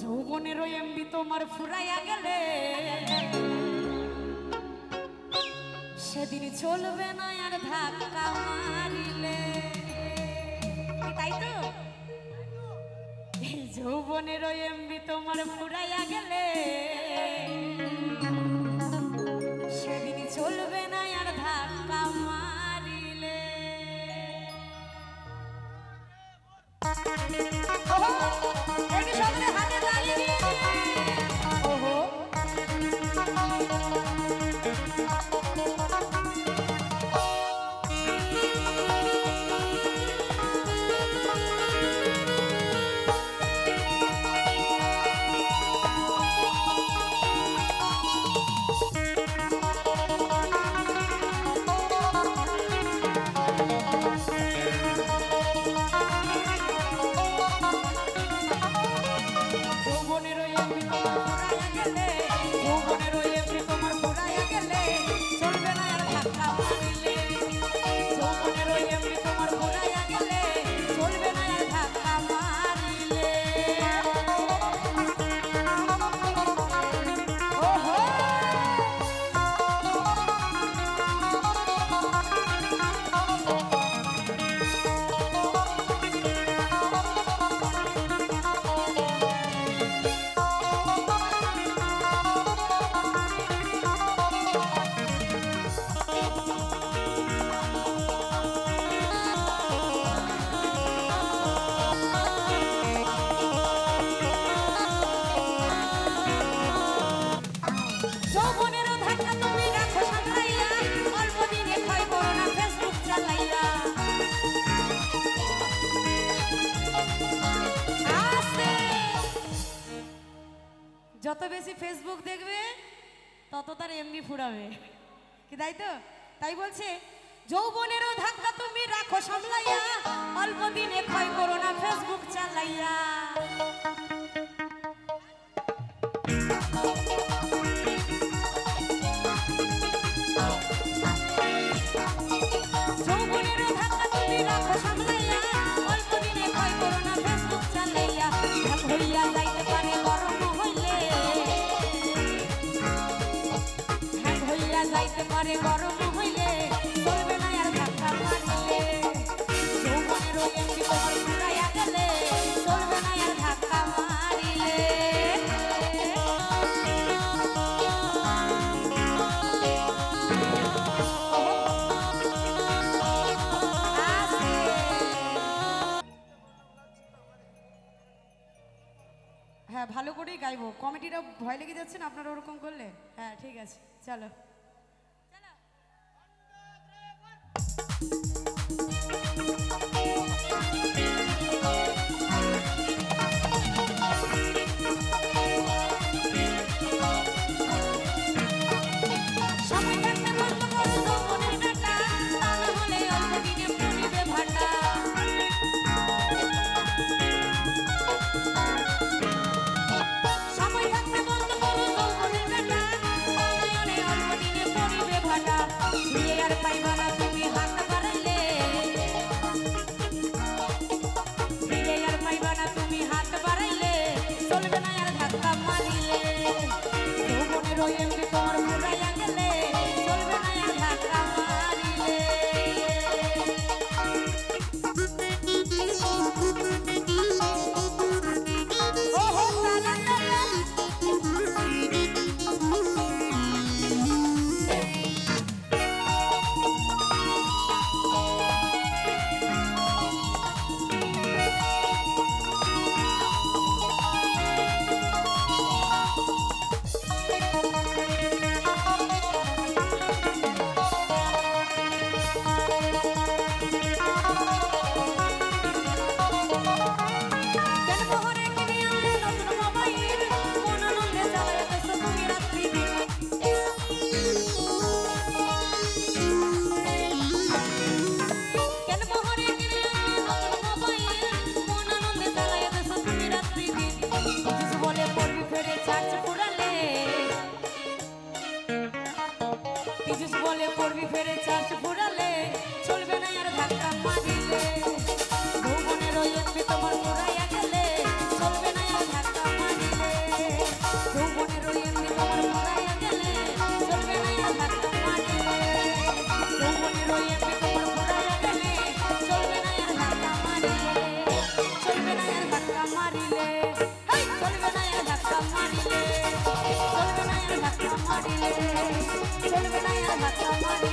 যৌবনেরও MB তোমার ফুরাইয়া গেলে সেদিন চলবে না আর ধাক্কা মারিলে, তাই তো? এই যৌবনেরও এমবি তোমার ফুরাইয়া গেলে সেদিন চলবে না আর ধাক্কা মারিলে। যত বেশি ফেসবুক দেখবে তত তার এমনি ফুরাবে, কি তাই তো? তাই বলছে যৌবনেরও ধাক্কা তুমি রাখো সামলাইয়া, অল্প দিনে ক্ষয় করো না ফেসবুক চালাইয়া। যৌবনেরও ধাক্কা তুমি রাখো সামলাইয়া, অল্প দিনে ক্ষয় করো না ফেসবুক চালাইয়া। হইয়া যাইতে পারে গরম হইলে, হইয়া যাইতে পারে গরম হইলে, চলবে না আর ধাক্কা মারিলে। যৌবনেরও এমবি তোমার ফুরাইয়া গেলে চলবে না আর ধাক্কা মারিলে। হ্যাঁ, ভালো করেই গাইবো। কমেডিটা ভয় লেগে যাচ্ছে না আপনারা ওরকম করলে? হ্যাঁ ঠিক আছে, চলো। ধাক্কা মারিলে চলবে না আর ধাক্কা মারিলে